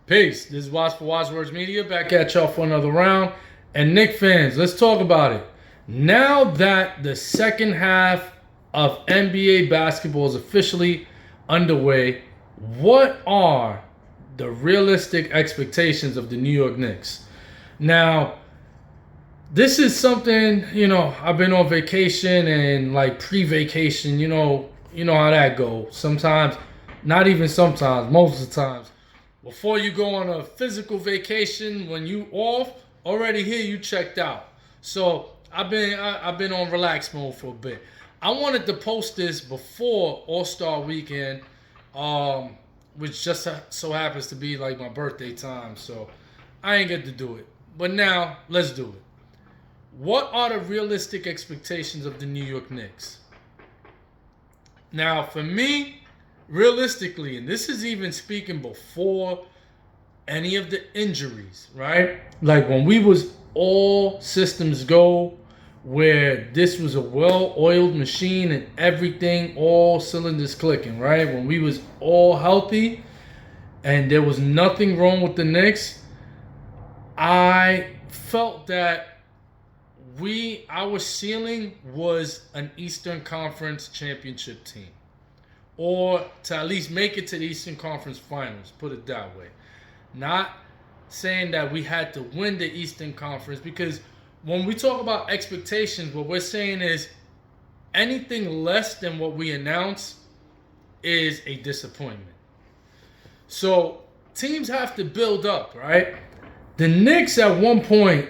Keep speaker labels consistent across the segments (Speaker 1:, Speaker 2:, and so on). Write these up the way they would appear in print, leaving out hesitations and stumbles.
Speaker 1: Peace. This is Watch for Wise Words Media back at y'all for another round. And Knicks fans, let's talk about it. Now that the second half of NBA basketball is officially underway, what are the realistic expectations of the New York Knicks? Now, this is something, I've been on vacation and like pre-vacation, you know how that goes. Sometimes, not even sometimes, most of the times. Before you go on a physical vacation, when you off, already here you checked out. So I've been on relax mode for a bit. I wanted to post this before All-Star Weekend, which just so happens to be like my birthday time. So I ain't get to do it. But now let's do it. What are the realistic expectations of the New York Knicks? Now, for me, realistically, and this is even speaking before any of the injuries, right? Like when we was all systems go, where this was a well-oiled machine and everything, all cylinders clicking, right? When we was all healthy and there was nothing wrong with the Knicks, I felt that our ceiling was an Eastern Conference championship team, or to at least make it to the Eastern Conference Finals, put it that way. Not saying that we had to win the Eastern Conference, because when we talk about expectations, what we're saying is anything less than what we announce is a disappointment. So teams have to build up, right? The Knicks at one point,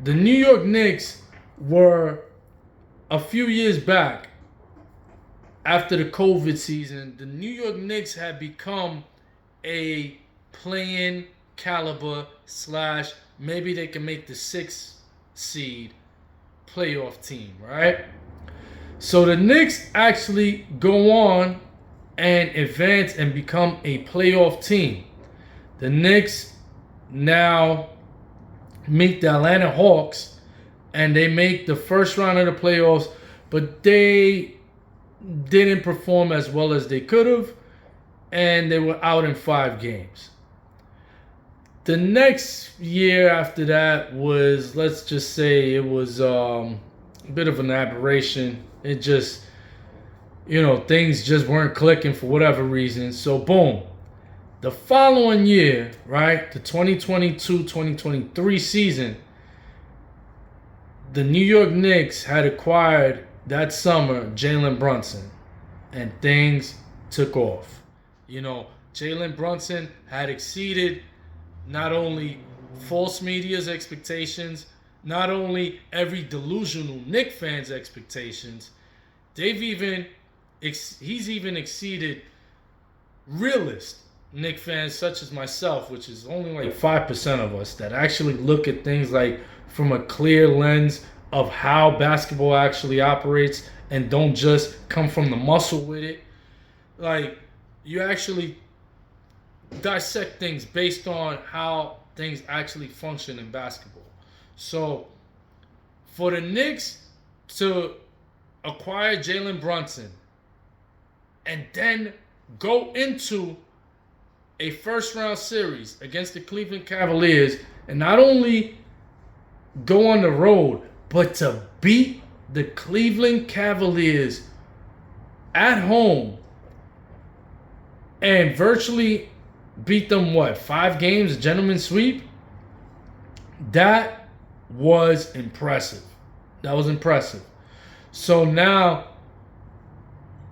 Speaker 1: the New York Knicks were a few years back, after the COVID season, the New York Knicks had become a play-in caliber / maybe they can make the 6th seed playoff team, right? So the Knicks actually go on and advance and become a playoff team. The Knicks now meet the Atlanta Hawks and they make the first round of the playoffs, but they didn't perform as well as they could have, and they were out in 5 games. The next year after that was, let's just say, it was a bit of an aberration. It just, things just weren't clicking for whatever reason. So, boom. The following year, right, the 2022-2023 season, the New York Knicks had acquired that summer Jalen Brunson, and things took off. Jalen Brunson had exceeded not only false media's expectations, not only every delusional Knicks fan's expectations, he's even exceeded realist Knicks fans such as myself, which is only like 5% of us that actually look at things like from a clear lens of how basketball actually operates and don't just come from the muscle with it. Like, you actually dissect things based on how things actually function in basketball. So, for the Knicks to acquire Jalen Brunson and then go into a first-round series against the Cleveland Cavaliers and not only go on the road, but to beat the Cleveland Cavaliers at home and virtually beat them, 5 games, a gentleman's sweep? That was impressive. So now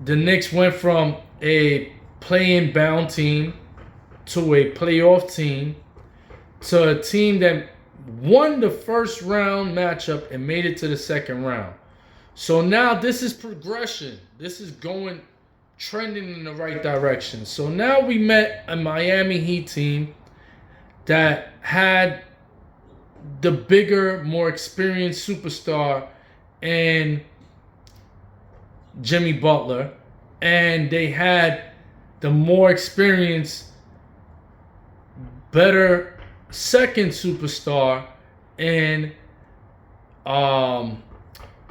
Speaker 1: the Knicks went from a play-in bound team to a playoff team to a team that won the first round matchup and made it to the second round. So now this is progression. This is trending in the right direction. So now we met a Miami Heat team that had the bigger, more experienced superstar in Jimmy Butler, and they had the more experienced, better second superstar in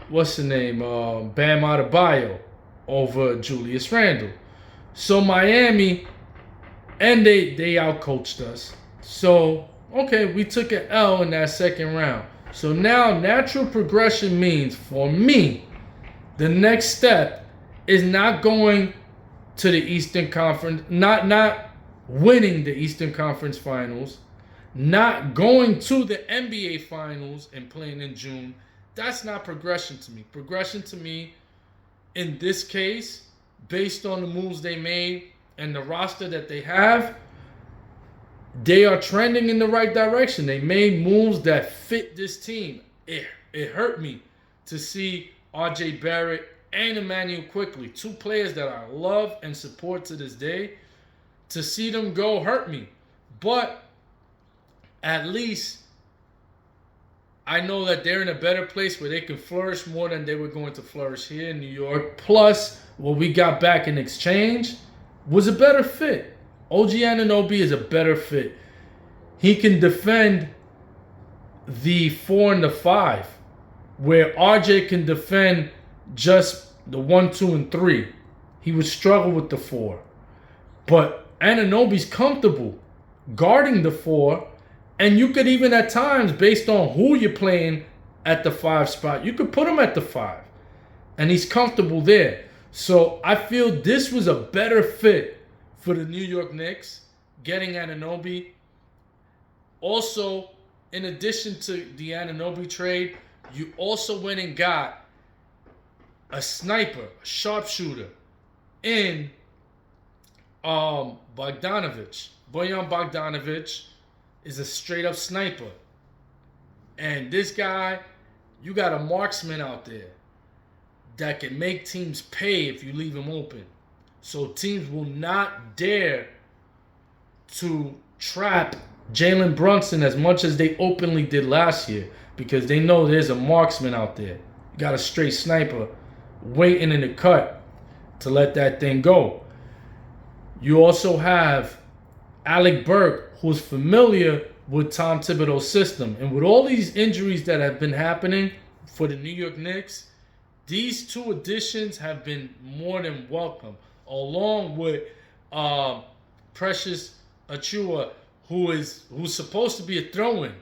Speaker 1: what's the name? Bam Adebayo over Julius Randle. So Miami, and they outcoached us. So, okay, we took an L in that second round. So now natural progression means, for me, the next step is not going to the Eastern Conference, not winning the Eastern Conference Finals, not going to the NBA Finals and playing in June. That's not progression to me. Progression to me, in this case, based on the moves they made and the roster that they have, they are trending in the right direction. They made moves that fit this team. It hurt me to see RJ Barrett and Emmanuel Quickly, two players that I love and support to this day, to see them go hurt me. But at least I know that they're in a better place where they can flourish more than they were going to flourish here in New York. Plus, what we got back in exchange was a better fit. OG Anunoby is a better fit. He can defend the 4 and the 5, where RJ can defend just the 1, 2, and 3. He would struggle with the 4. But Anunoby's comfortable guarding the 4, and you could even at times, based on who you're playing at the 5 spot, you could put him at the 5. And he's comfortable there. So I feel this was a better fit for the New York Knicks, getting Anunoby. Also, in addition to the Anunoby trade, you also went and got a sniper, a sharpshooter in Bogdanovic. Bojan Bogdanovic is a straight-up sniper. And this guy, you got a marksman out there that can make teams pay if you leave him open. So teams will not dare to trap Jalen Brunson as much as they openly did last year, because they know there's a marksman out there. You got a straight sniper waiting in the cut to let that thing go. You also have Alec Burke, who's familiar with Tom Thibodeau's system. And with all these injuries that have been happening for the New York Knicks, these two additions have been more than welcome, along with Precious Achiuwa, who's supposed to be a throw-in.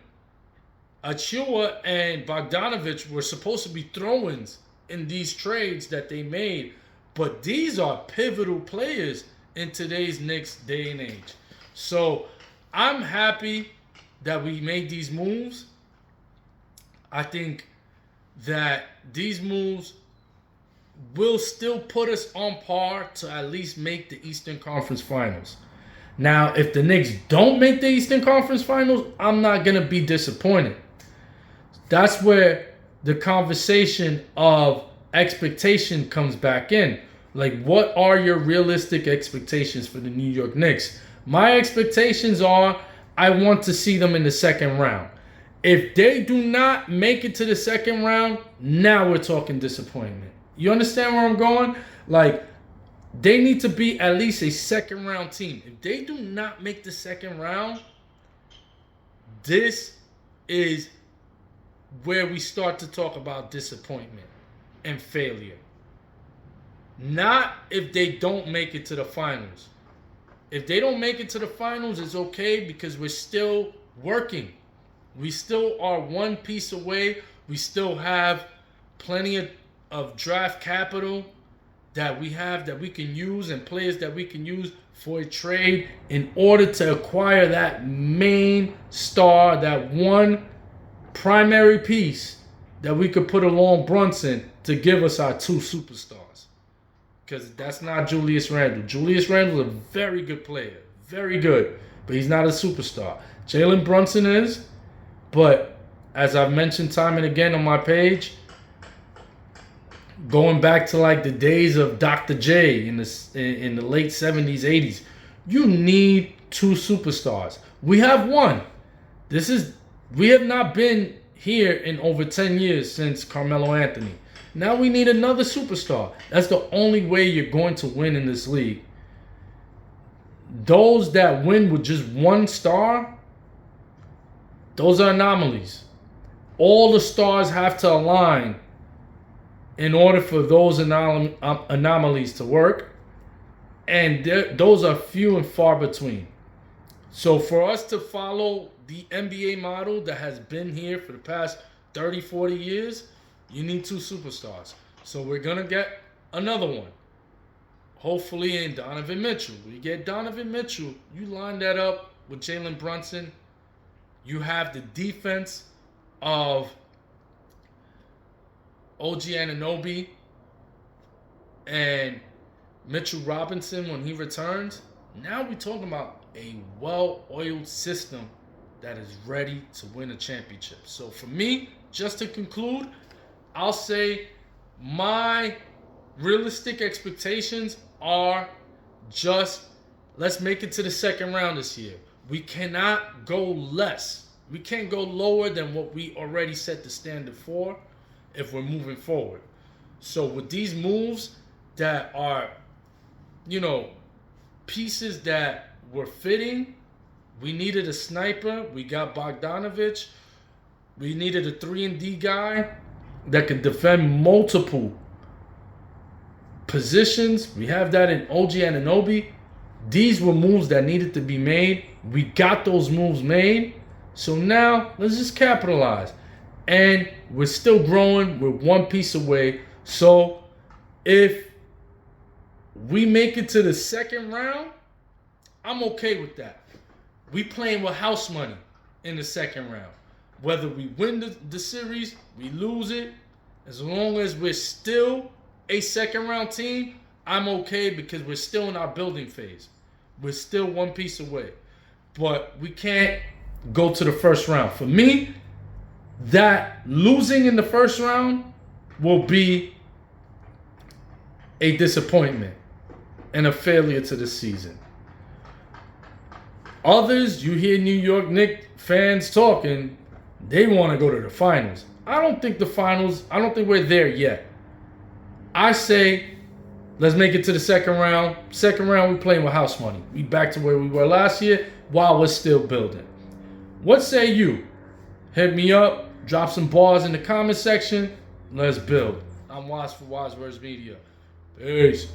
Speaker 1: Achiuwa and Bogdanovic were supposed to be throw-ins in these trades that they made, but these are pivotal players in today's Knicks day and age. So I'm happy that we made these moves. I think that these moves will still put us on par to at least make the Eastern Conference Finals. Now, if the Knicks don't make the Eastern Conference Finals, I'm not going to be disappointed. That's where the conversation of expectation comes back in. Like, what are your realistic expectations for the New York Knicks? My expectations are I want to see them in the second round. If they do not make it to the second round, now we're talking disappointment. You understand where I'm going? Like, they need to be at least a second round team. If they do not make the second round, this is where we start to talk about disappointment and failure. Not if they don't make it to the finals. If they don't make it to the finals, it's okay because we're still working. We still are one piece away. We still have plenty of draft capital that we have that we can use, and players that we can use for a trade in order to acquire that main star, that one primary piece that we could put along Brunson to give us our two superstars. Because that's not Julius Randle. Julius Randle is a very good player. Very good. But he's not a superstar. Jalen Brunson is. But as I've mentioned time and again on my page, going back to like the days of Dr. J in the late 70s, 80s, you need two superstars. We have one. We have not been here in over 10 years since Carmelo Anthony. Now we need another superstar. That's the only way you're going to win in this league. Those that win with just one star, those are anomalies. All the stars have to align in order for those anomalies to work. And those are few and far between. So for us to follow the NBA model that has been here for the past 30, 40 years, you need two superstars. So we're going to get another one. Hopefully in Donovan Mitchell. We get Donovan Mitchell. You line that up with Jalen Brunson. You have the defense of OG Anunoby and Mitchell Robinson when he returns. Now we're talking about a well-oiled system that is ready to win a championship. So for me, just to conclude, I'll say my realistic expectations are just let's make it to the second round this year. We cannot go less. We can't go lower than what we already set the standard for if we're moving forward. So with these moves that are, pieces that were fitting, we needed a sniper. We got Bogdanovich. We needed a 3-and-D guy that could defend multiple positions. We have that in OG Anunoby. These were moves that needed to be made. We got those moves made. So now let's just capitalize. And we're still growing. We're one piece away. So if we make it to the second round, I'm okay with that. We playing with house money in the second round. Whether we win the series, we lose it, as long as we're still a second round team, I'm okay because we're still in our building phase. We're still one piece away. But we can't go to the first round. For me, that losing in the first round will be a disappointment and a failure to the season. Others, you hear New York Knicks fans talking, they want to go to the finals. I don't think we're there yet. I say, let's make it to the second round. Second round, we're playing with house money. We back to where we were last year while we're still building. What say you? Hit me up. Drop some bars in the comment section. Let's build. I'm Waz for Waz Words Media. Peace.